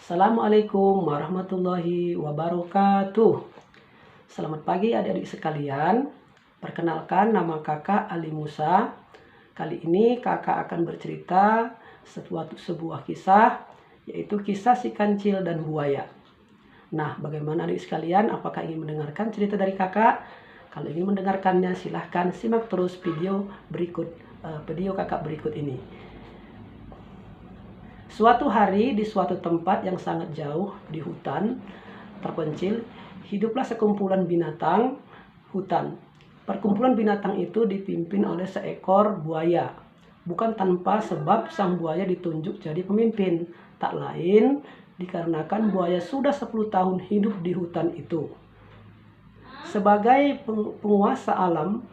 Assalamualaikum warahmatullahi wabarakatuh. Selamat pagi adik-adik sekalian. Perkenalkan, nama kakak Ali Musa. Kali ini kakak akan bercerita sebuah kisah, yaitu kisah si kancil dan buaya. Nah, bagaimana adik sekalian? Apakah ingin mendengarkan cerita dari kakak? Kalau ingin mendengarkannya, silahkan simak terus video kakak berikut ini. Suatu hari di suatu tempat yang sangat jauh di hutan terpencil, hiduplah sekumpulan binatang hutan. Perkumpulan binatang itu dipimpin oleh seekor buaya. Bukan tanpa sebab sang buaya ditunjuk jadi pemimpin, tak lain dikarenakan buaya sudah 10 tahun hidup di hutan itu. Sebagai penguasa alam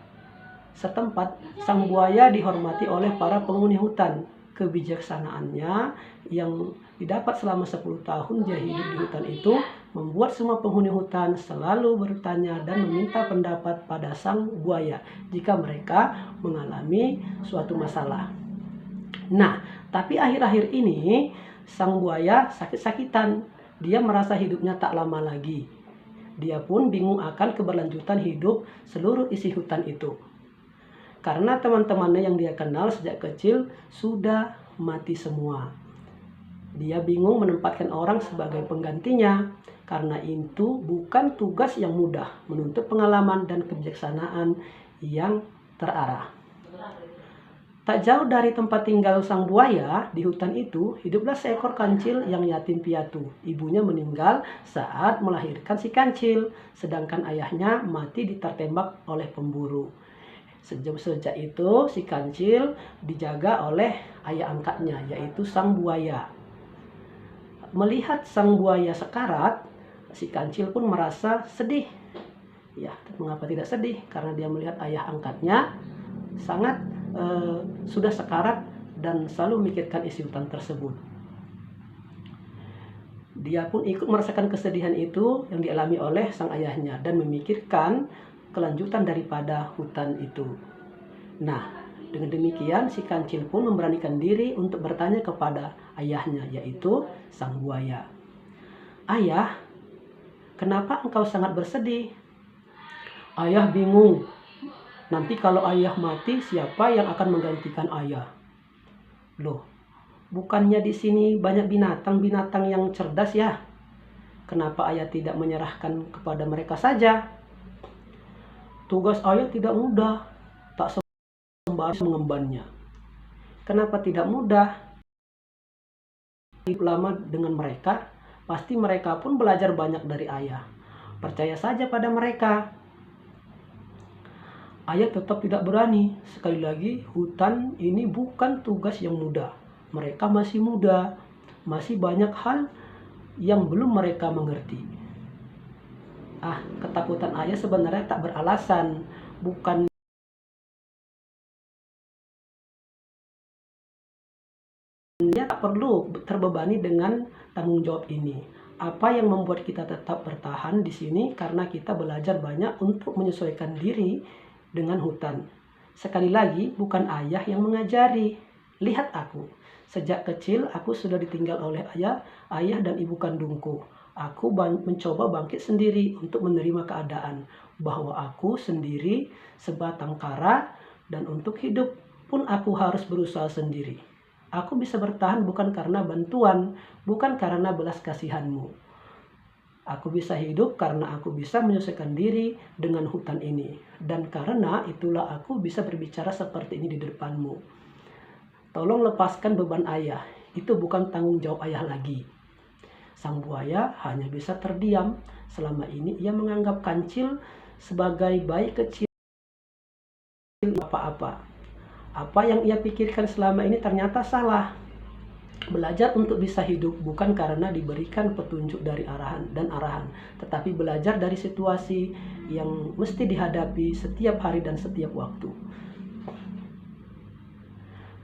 setempat, sang buaya dihormati oleh para penghuni hutan. Kebijaksanaannya yang didapat selama 10 tahun dia hidup di hutan itu membuat semua penghuni hutan selalu bertanya dan meminta pendapat pada sang buaya jika mereka mengalami suatu masalah. Nah, tapi akhir-akhir ini sang buaya sakit-sakitan. Dia merasa hidupnya tak lama lagi. Dia pun bingung akan keberlanjutan hidup seluruh isi hutan itu. Karena teman-temannya yang dia kenal sejak kecil sudah mati semua. Dia bingung menempatkan orang sebagai penggantinya. Karena itu bukan tugas yang mudah, menuntut pengalaman dan kebijaksanaan yang terarah. Tak jauh dari tempat tinggal sang buaya, di hutan itu hiduplah seekor kancil yang yatim piatu. Ibunya meninggal saat melahirkan si kancil, sedangkan ayahnya mati ditertembak oleh pemburu. Sejak itu si kancil dijaga oleh ayah angkatnya, yaitu sang buaya. Melihat sang buaya sekarat, si kancil pun merasa sedih. Ya, mengapa tidak sedih? Karena dia melihat ayah angkatnya sangat sudah sekarat dan selalu memikirkan isi hutan tersebut. Dia pun ikut merasakan kesedihan itu yang dialami oleh sang ayahnya dan memikirkan kelanjutan daripada hutan itu. Nah, dengan demikian si kancil pun memberanikan diri untuk bertanya kepada ayahnya, yaitu sang buaya. "Ayah, kenapa engkau sangat bersedih?" "Ayah bingung. Nanti kalau ayah mati, siapa yang akan menggantikan ayah?" "Loh, bukannya di sini banyak binatang-binatang yang cerdas ya? Kenapa ayah tidak menyerahkan kepada mereka saja?" "Tugas ayah tidak mudah, tak sembarang mengembannya." "Kenapa tidak mudah? Hidup lama dengan mereka, pasti mereka pun belajar banyak dari ayah. Percaya saja pada mereka." Ayah tetap tidak berani. Sekali lagi, hutan ini bukan tugas yang mudah. Mereka masih muda, masih banyak hal yang belum mereka mengerti. Ketakutan ayah sebenarnya tak beralasan. Bukan dia tak perlu terbebani dengan tanggung jawab ini. Apa yang membuat kita tetap bertahan di sini? Karena kita belajar banyak untuk menyesuaikan diri dengan hutan. Sekali lagi, bukan ayah yang mengajari. Lihat aku. Sejak kecil aku sudah ditinggal oleh ayah dan ibu kandungku. Aku mencoba bangkit sendiri untuk menerima keadaan bahwa aku sendiri sebatang kara dan untuk hidup pun aku harus berusaha sendiri. Aku bisa bertahan bukan karena bantuan, bukan karena belas kasihanmu. Aku bisa hidup karena aku bisa menyesuaikan diri dengan hutan ini. Dan karena itulah aku bisa berbicara seperti ini di depanmu. Tolong lepaskan beban ayah. Itu bukan tanggung jawab ayah lagi. Sang buaya hanya bisa terdiam. Selama ini ia menganggap kancil sebagai bayi kecil apa-apa. Apa yang ia pikirkan selama ini ternyata salah. Belajar untuk bisa hidup bukan karena diberikan petunjuk dari arahan, tetapi belajar dari situasi yang mesti dihadapi setiap hari dan setiap waktu.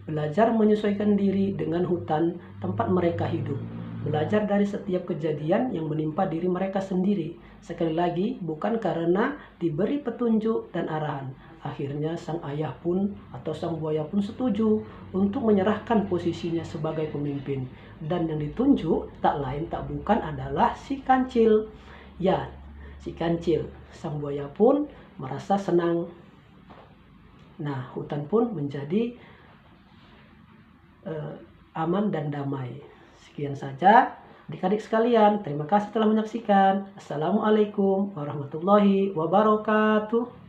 Belajar menyesuaikan diri dengan hutan tempat mereka hidup. belajar dari setiap kejadian yang menimpa diri mereka sendiri. Sekali lagi, bukan karena diberi petunjuk dan arahan. Akhirnya sang ayah pun atau sang buaya pun setuju untuk menyerahkan posisinya sebagai pemimpin. Dan yang ditunjuk tak lain tak bukan adalah si kancil. Ya, si kancil. Sang buaya pun merasa senang. Nah, hutan pun menjadi aman dan damai. Sekian saja adik-adik sekalian. Terima kasih telah menyaksikan. Assalamualaikum warahmatullahi wabarakatuh.